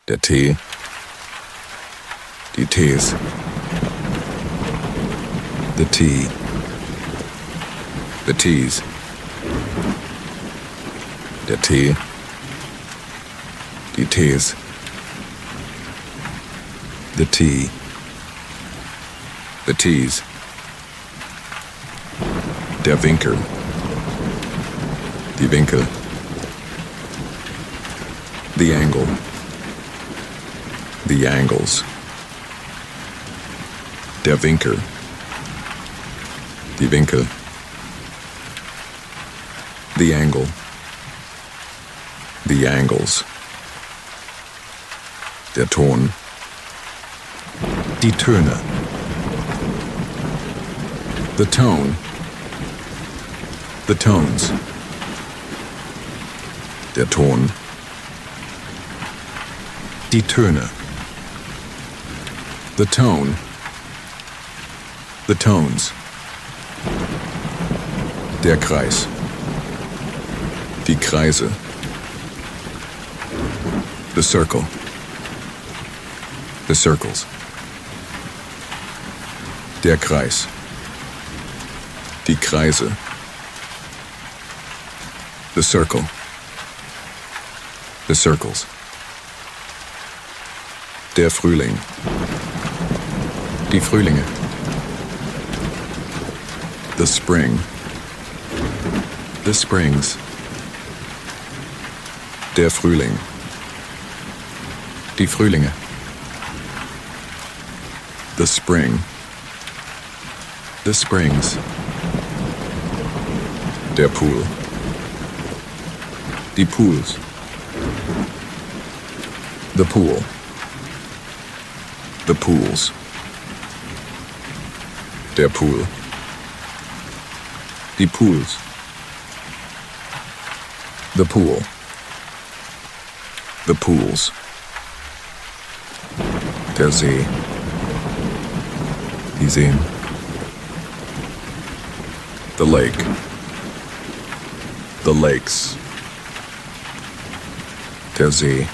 der Tee, die Tees, the tea, the teas, der Tee, die Tees, the tea, the teas, der Winkel, die Winkel, the angle, the angles, der Winkel, die Winkel, the angle, the angles, der Ton, die Töne, the tone, the tones, der Ton, die Töne, the tone, the tones, der Kreis, die Kreise, the circle, the circles, der Kreis, die Kreise, the circle, the circles, der Frühling, die Frühlinge, the spring, the springs, der Frühling, die Frühlinge, the spring, the springs, der Pool, die Pools, the pool, the pools, der Pool, die Pools, the pool, the pools, der See, die Seen, the lake, the lakes, der See,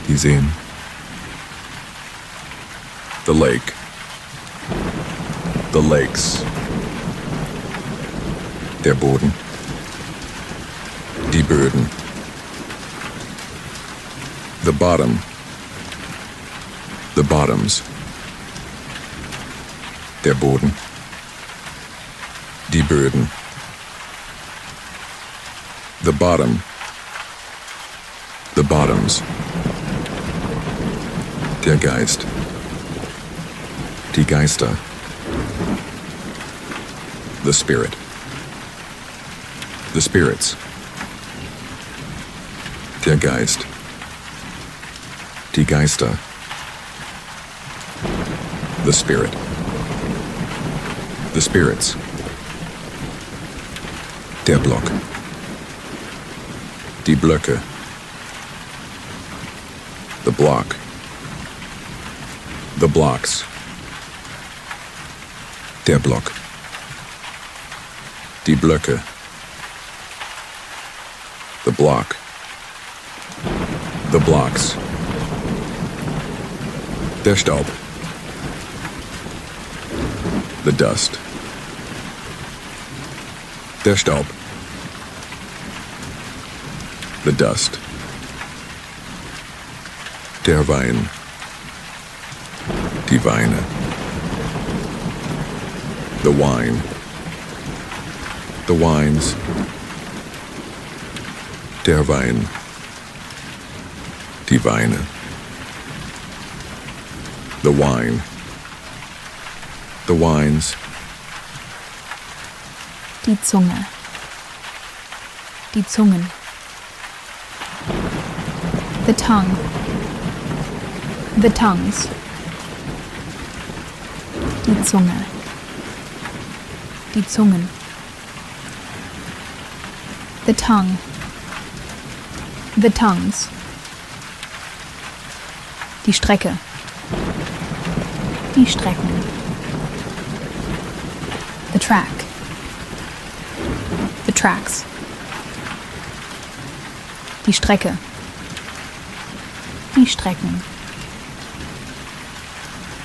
die Seen, the lake, the lakes, der Boden, die Böden, the bottom, the bottoms, der Boden, die Böden, the bottom, the bottoms, der Geist, die Geister, the spirit, the spirits, der Geist, die Geister, the spirit, the spirits, der Block, die Blöcke, the block, the blocks, der Block, die Blöcke, the block, the blocks, der Staub, the dust, der Staub, the dust, der Wein, die Weine, the wine, the wines, der Wein, die Weine, the wine, the wines, die Zunge, die Zungen, the tongue, the tongues, die Zunge, die Zungen, the tongue, the tongues, die Strecke, die Strecken, the track, the tracks, die Strecke, Die Strecken.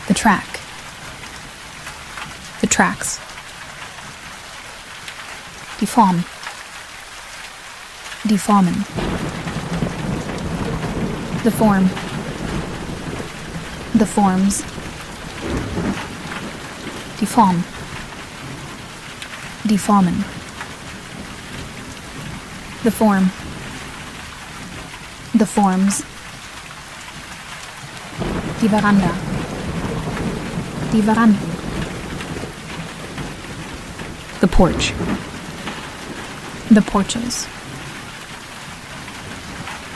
The track. The tracks. Die Form. Die Formen. The form. The forms. Die Form. Die Formen. The form. The forms. Die Veranda. Die Veranden. The porch. The porches.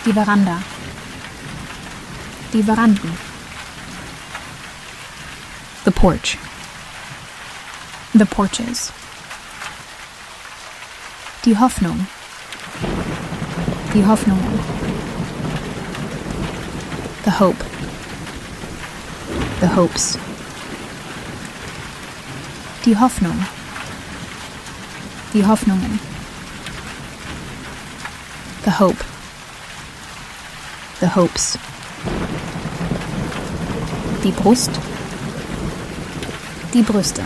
Die Veranda. Die Veranden. The porch. The porches. Die Hoffnung. Die Hoffnungen. The hope. The hopes. Die Hoffnung. Die Hoffnungen. The hope. The hopes. Die Brust. Die Brüste.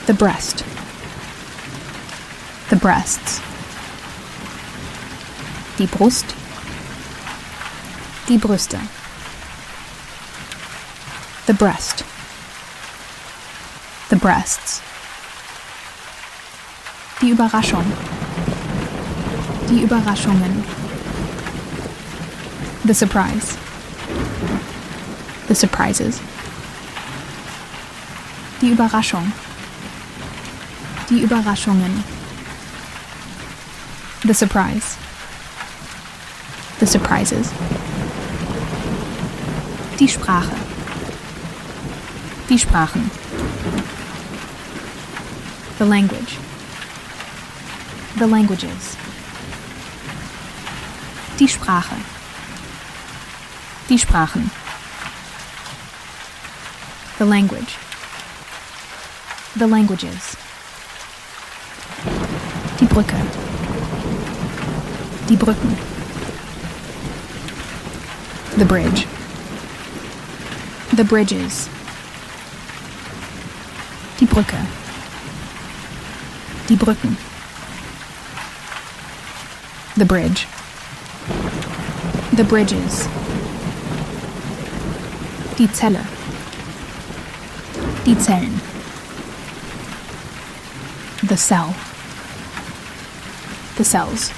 The breast. The breasts. Die Brust. Die Brüste. The breast. The breasts. Die Überraschung. Die Überraschungen. The surprise. The surprises. Die Überraschung. Die Überraschungen. The surprise. The surprises. Die Sprache. Die Sprachen. The language. The languages. Die Sprache. Die Sprachen. The language. The languages. Die Brücke. Die Brücken. The bridge. The bridges. Die Brücke. Die Brücken. The bridge. The bridges. Die Zelle. Die Zellen. The cell. The cells.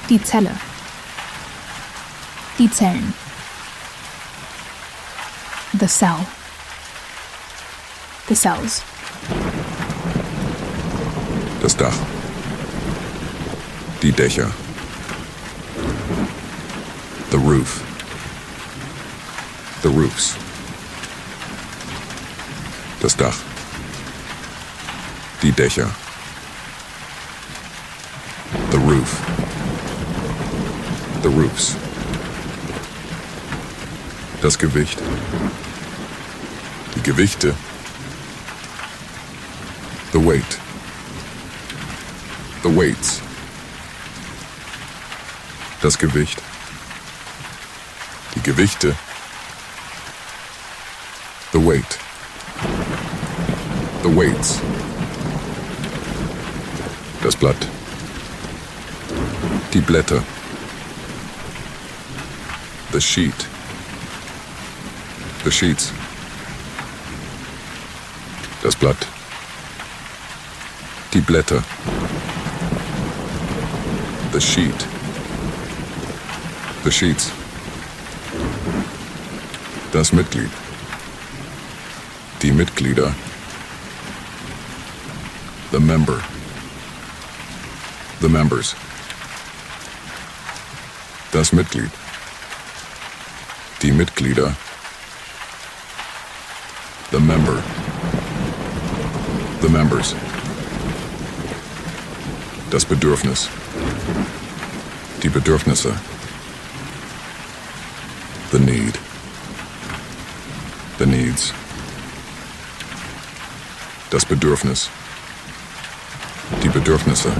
Die Zelle. Die Zellen. The cell. The cells. Das Dach. Die Dächer. The roof. The roofs. Das Dach. Die Dächer. The roof. The roofs. Das Gewicht. Die Gewichte. The weight. The weights. Das Gewicht. Die Gewichte. The weight. The weights. Das Blatt. Die Blätter. The sheet. The sheets. Das Blatt. Die Blätter. The sheet. The sheets. Das Mitglied. Die Mitglieder. The member. The members. Das Mitglied. Die Mitglieder. The member. The members. Das Bedürfnis. Die Bedürfnisse. The need. The needs. Das Bedürfnis. Die Bedürfnisse.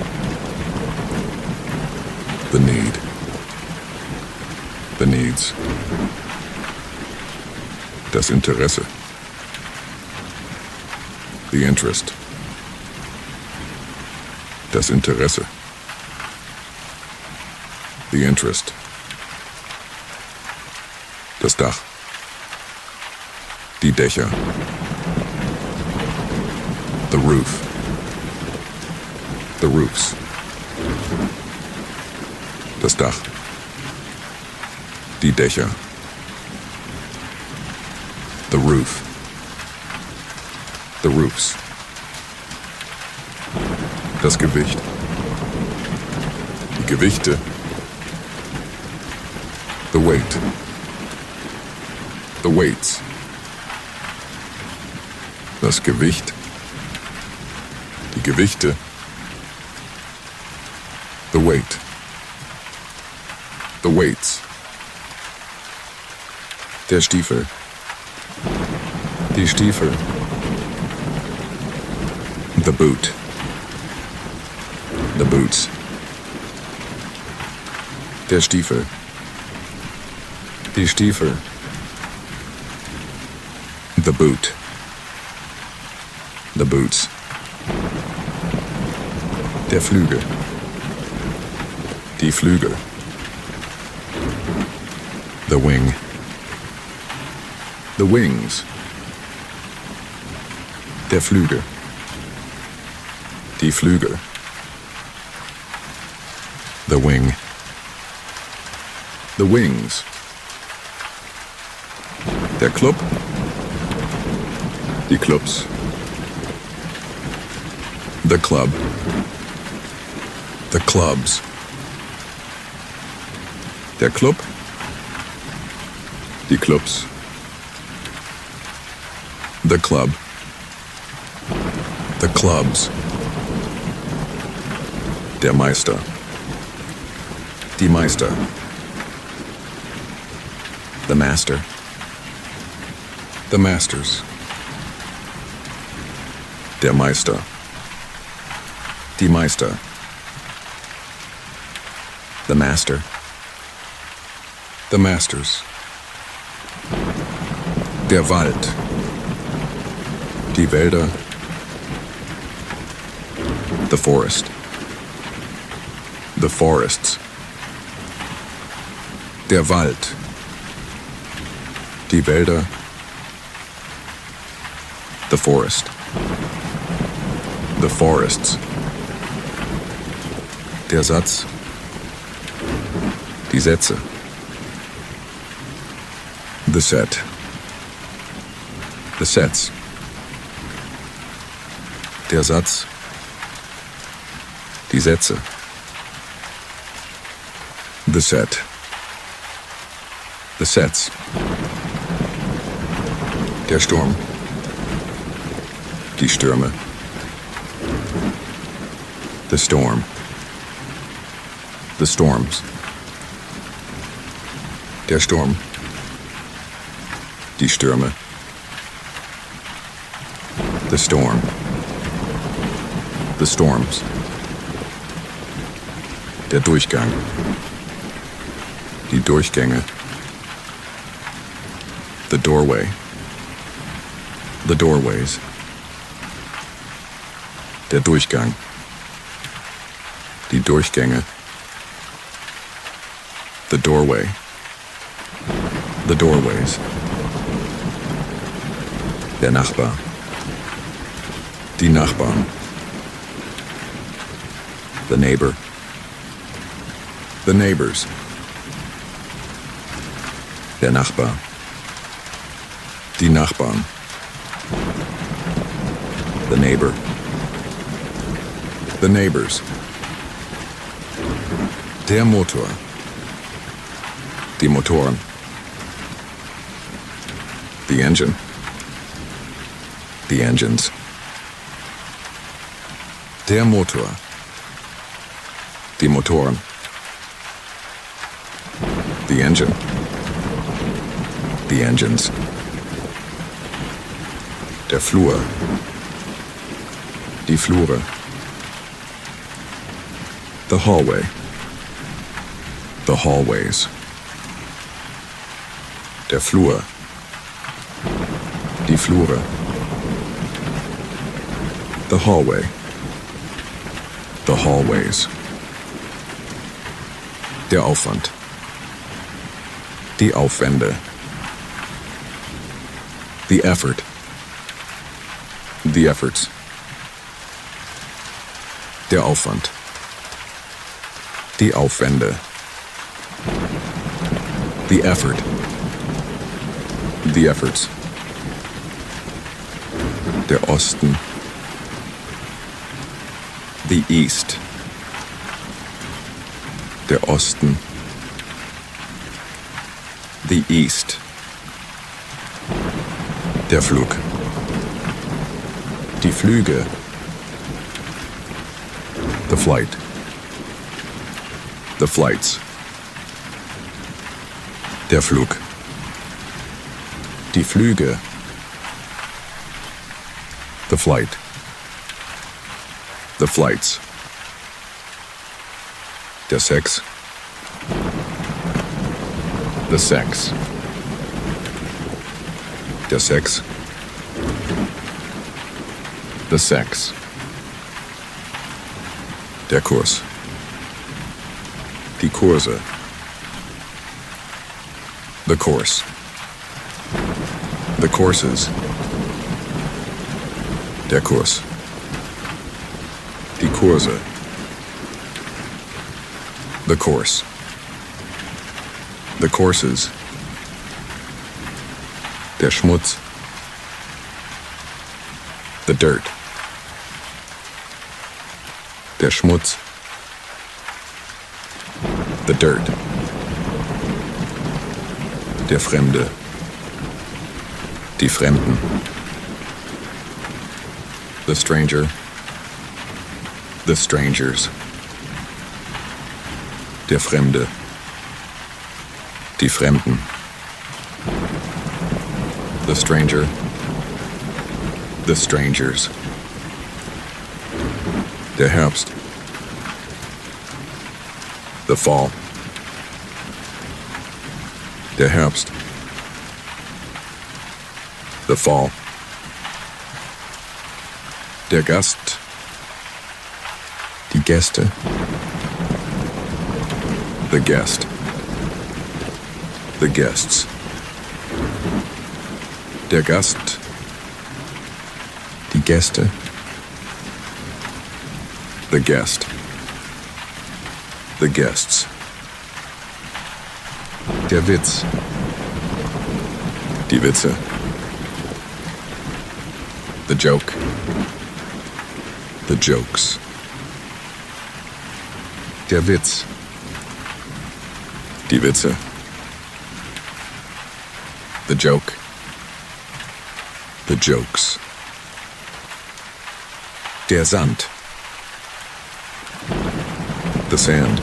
The need. The needs. Das Interesse. The interest. Das Interesse. The interest. Das Dach. Die Dächer. The roof. The roofs. Das Dach. Die Dächer. The roof. The roofs. Das Gewicht. Die Gewichte. The weight. The weights. Das Gewicht. Die Gewichte. The weight. The weights. Der Stiefel. Die Stiefel. The boot. The boots. Der Stiefel. Die Stiefel. The boot. The boots. Der Flügel. Die Flügel. The wing. The wings. Der Flügel. Die Flügel. The wing. The wings. Der Club. Die Clubs. The club. The clubs. Der Club. Die Clubs. The club. The clubs. Der Meister. Die Meister. The master. The masters. Der Meister. Die Meister. The master. The masters. Der Wald. Die Wälder. The forest. The forests. Der Wald. Die Wälder. The forest. The forests. Der Satz. Die Sätze. The set. The sets. Der Satz. Die Sätze. The set. The sets. Der Sturm. Die Stürme. The storm. The storms. Der Sturm. Die Stürme. The storm. The storms. Der Durchgang. Die Durchgänge. The doorway. The doorways. Der Durchgang. Die Durchgänge. The doorway. The doorways. Der Nachbar. Die Nachbarn. The neighbor. The neighbors. Der Nachbar. Die Nachbarn. The neighbor. The neighbors. Der Motor. Die Motoren. The engine. The engines. Der Motor. Die Motoren. The engine. The engines. Der Flur. Die Flure. The hallway. The hallways. Der Flur. Die Flure. The hallway. The hallways. Der Aufwand. Die Aufwände. The effort. The efforts. Der Aufwand. Die Aufwände. The effort. The efforts. Der Osten. The east. Der Osten. The east. Der Flug. Die Flüge. The flight. The flights. Der Flug. Die Flüge. The flight. The flights. Der Sex. The sex. Der Sex. The sex. Der Kurs. Die Kurse. The course. The courses. Der Kurs. Die Kurse. The course. The courses. Der Schmutz. The dirt. Der Schmutz. The dirt. Der Fremde. Die Fremden. The stranger. The strangers. Der Fremde. Die Fremden. The stranger. The strangers. Der Herbst. The fall. Der Herbst. The fall. Der Gast. Die Gäste. The guest. The guests. Der Gast. Die Gäste. The guest. The guests. Der Witz. Die Witze. The joke. The jokes. Der Witz. Die Witze. The joke. The jokes. Der Sand. The sand.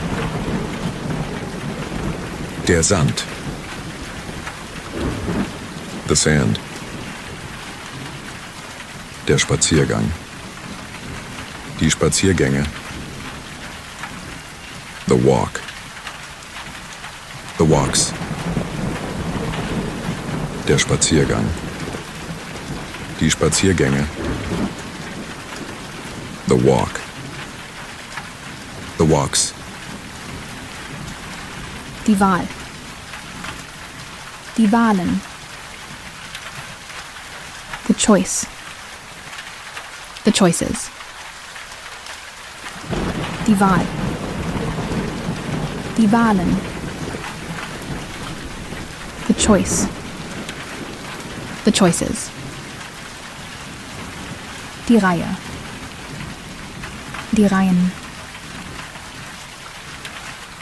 Der Sand. The sand. Der Spaziergang. Die Spaziergänge. The walk. The walks. Der Spaziergang. Die Spaziergänge. The walk. The walks. Die Wahl. Die Wahlen. The choice. The choices. Die Wahl. Die Wahlen. The choice. The choices. Die Reihe. Die Reihen.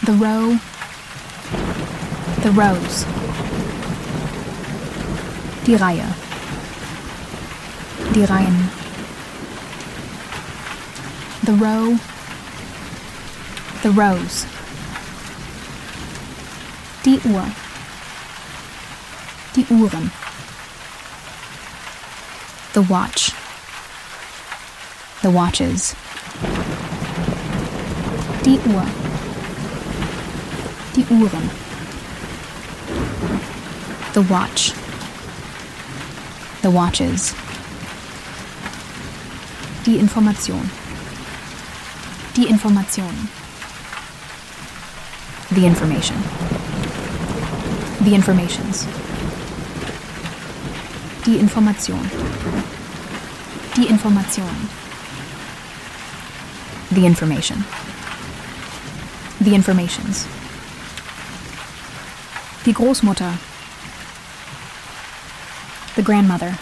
The row. The rows. Die Reihe. Die Reihen. The row. The rows. Die Uhr. Die Uhren. The watch. The watches. Die Uhr. Die Die Uhren. The watch. The watches. Die Information. Die Information. The information. The informations. Die Information. Die Information. The information. The informations. Die Großmutter. The grandmother.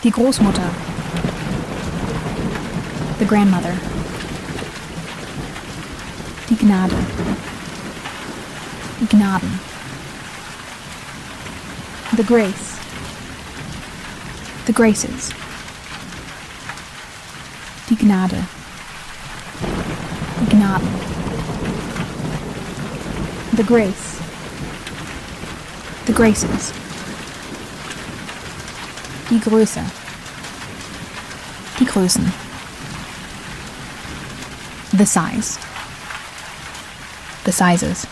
Die Großmutter. The grandmother. Die Gnade. Die Gnaden. The grace. The graces. Die Gnade. Die Gnaden. The grace. The graces. Die Größe. Die Größen. The size. The sizes.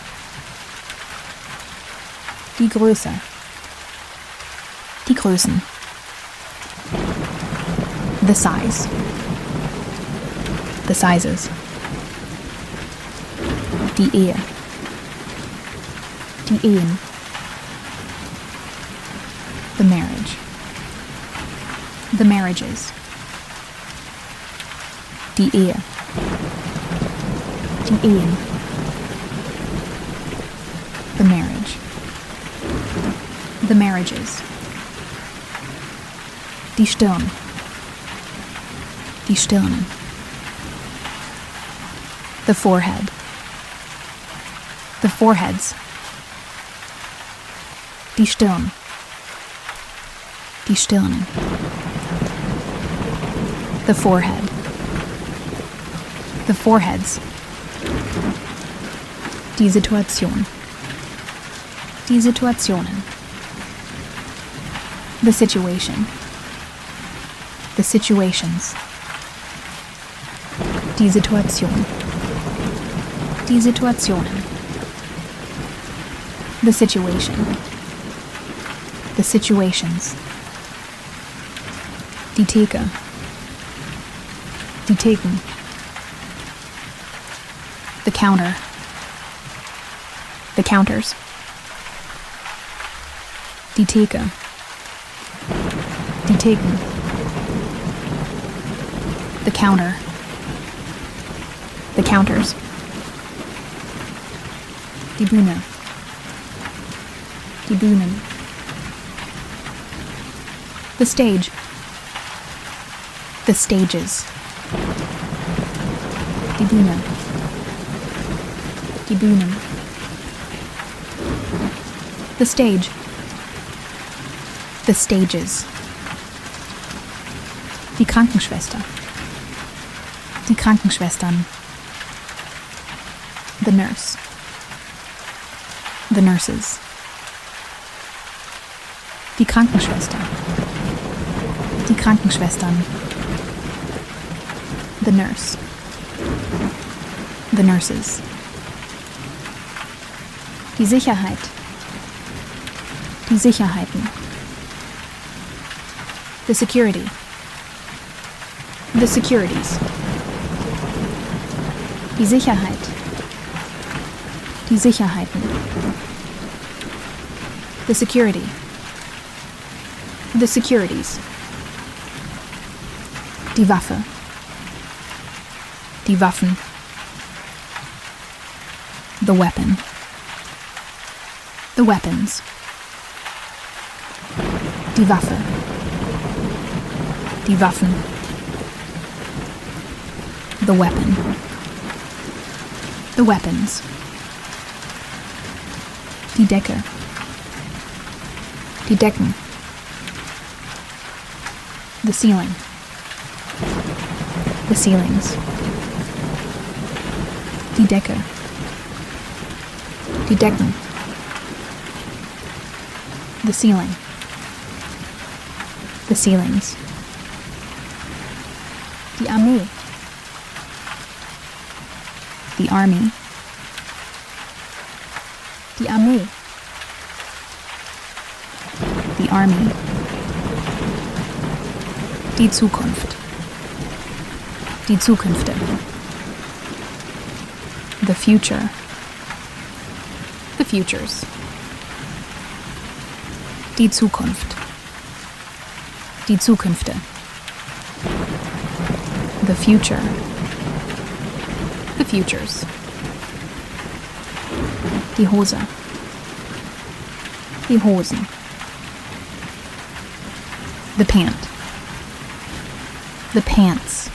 Die Größe. Die Größen. The size. The sizes. Die Ehe. Die Ehen. The marriage. The marriages. Die Ehe. Die Ehen. The marriage. The marriages. Die Stirn. Die Stirnen. The forehead. The foreheads. Die Stirn. Die Stirnen. The forehead. The foreheads. Die Situation. Die Situationen. The situation. The situations. Die Situation. Die Situationen. The situation. The situations. Die Theke. Die Theken. The counter. The counters. Die Theke. Die Theken. The counter. The counters. Die Bühne. Die Bühnen. The stage. The stages. Die Bühne. Die Bühnen. The stage. The stages. Die Krankenschwester. Die Krankenschwestern. The nurse. The nurses. Die Krankenschwester. Die Krankenschwestern. The nurse. The nurses. Die Sicherheit. Die Sicherheiten. The security. The securities. Die Sicherheit. Die Sicherheiten. The security. The securities. Die Waffe. Die Waffen. The weapon. The weapons. Die Waffe. Die Waffen. The weapon. The weapons. Die Decke. Die Decken. The ceiling. The ceilings. Die Decke. Die Decken. The ceiling. The ceilings. Die Armee. The army. Die Armee. The Army. Die Zukunft. Die Zukünfte. The future. The futures. Die Zukunft. Die Zukünfte. The future. The futures. Die Hose. Die Hosen. The pant. The pants.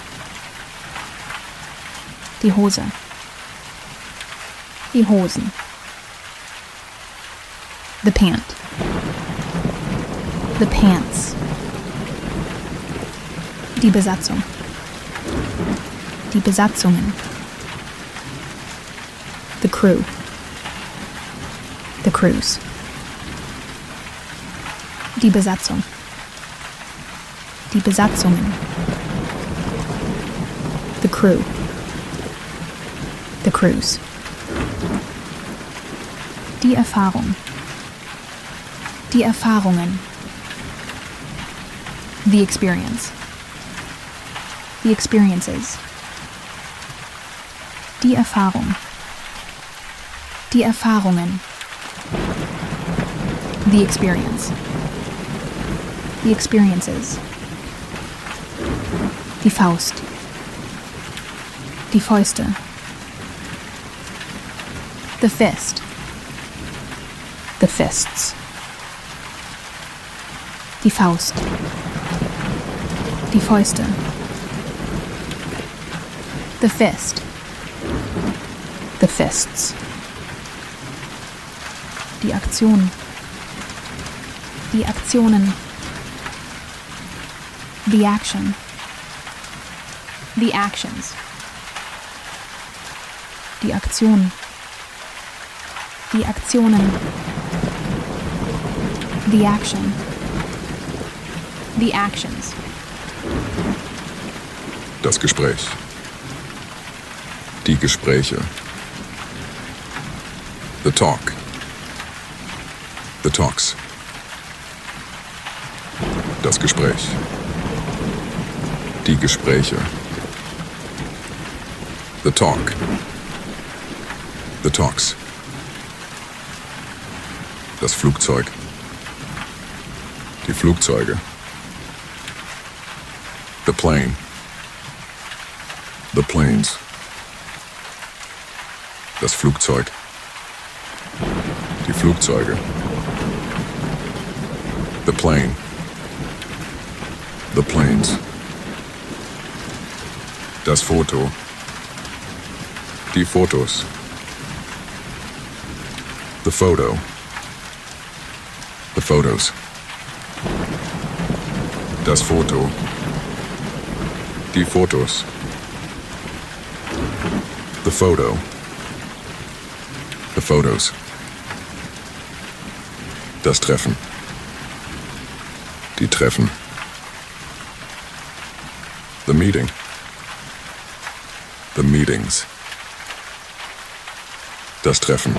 Die Hose. Die Hosen. The pant. The pants. Die Besatzung. Die Besatzungen. The crew. The crews. Die Besatzung. Die Besatzungen. The crew. The crews. Die Erfahrung. Die Erfahrungen. The experience. The experiences. Die Erfahrung. Die Erfahrungen. The experience. The experiences. Die Faust. Die Fäuste. The fist. The fists. Die Faust. Die Fäuste. The fist. The fists. Die Aktion. Die Aktionen. The action. The actions. Die Aktion. Die Aktionen. The action. The actions. Das Gespräch. Die Gespräche. The talk. The talks. Das Gespräch. Die Gespräche. The talk. The talks. Das Flugzeug. Die Flugzeuge. The plane. The planes. Das Flugzeug. Die Flugzeuge. The plane. The planes. Das Foto. Die Fotos. The photo. The photos. Das Foto. Die Fotos. The photo. The photos. Das Treffen. Die Treffen. The meeting. The meetings. Das Treffen.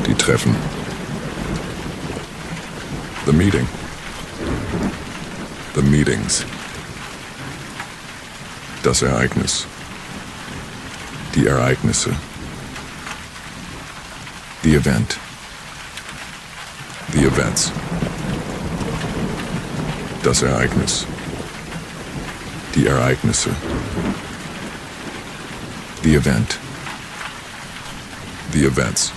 Die Treffen. The meeting. The meetings. Das Ereignis. Die Ereignisse. The event. The events. Das Ereignis. Die Ereignisse. The event. The events.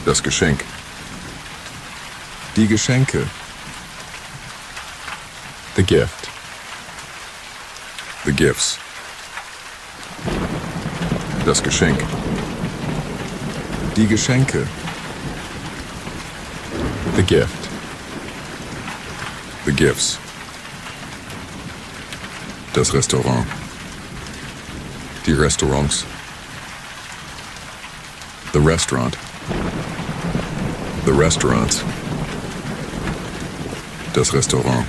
Das Geschenk. Die Geschenke. The gift. The gifts. Das Geschenk. Die Geschenke. The gift. The gifts. Das Restaurant. Die Restaurants. The restaurant. The restaurants. Das Restaurant.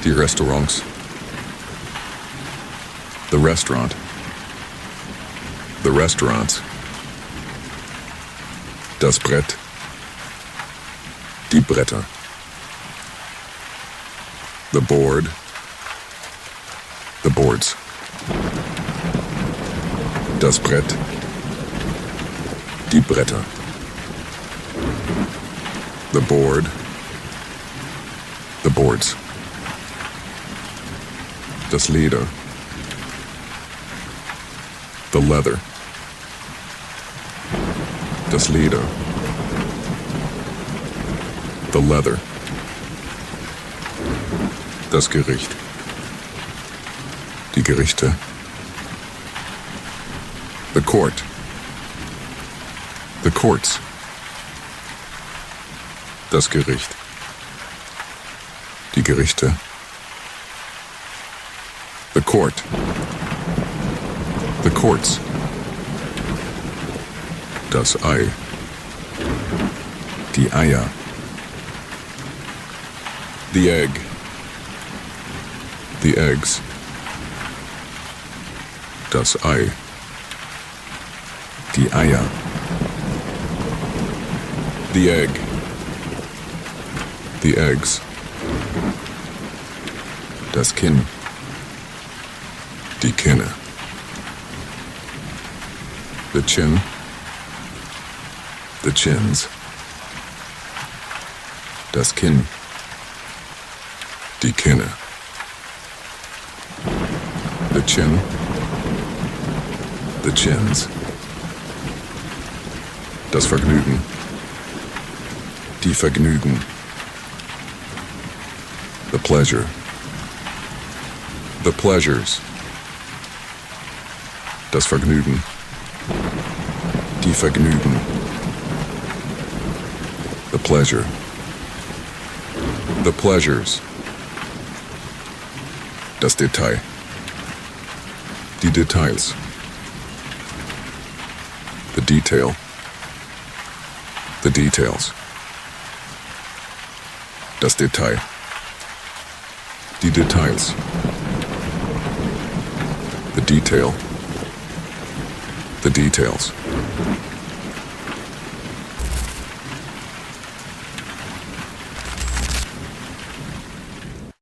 Die Restaurants. The restaurant. The restaurants. Das Brett. Die Bretter. The board. The boards. Das Brett. Die Bretter. The board. The boards. Das Leder. The leather. Das Leder. The leather. Das Gericht. Die Gerichte. The court. The courts. Das Gericht. Die Gerichte. The court. The courts. Das Ei. Die Eier. The egg. The eggs. Das Ei. Die Eier. The egg. The eggs. Das Kinn. Die Kinne. The chin. The chins. Das Kinn. Die Kinne. The chin. The chins. Das Vergnügen. Die Vergnügen. The pleasure. The pleasures. Das Vergnügen. Die Vergnügen. The pleasure. The pleasures. Das Detail. Die Details. The detail. The details. Das Detail. Die Details. The detail. The details.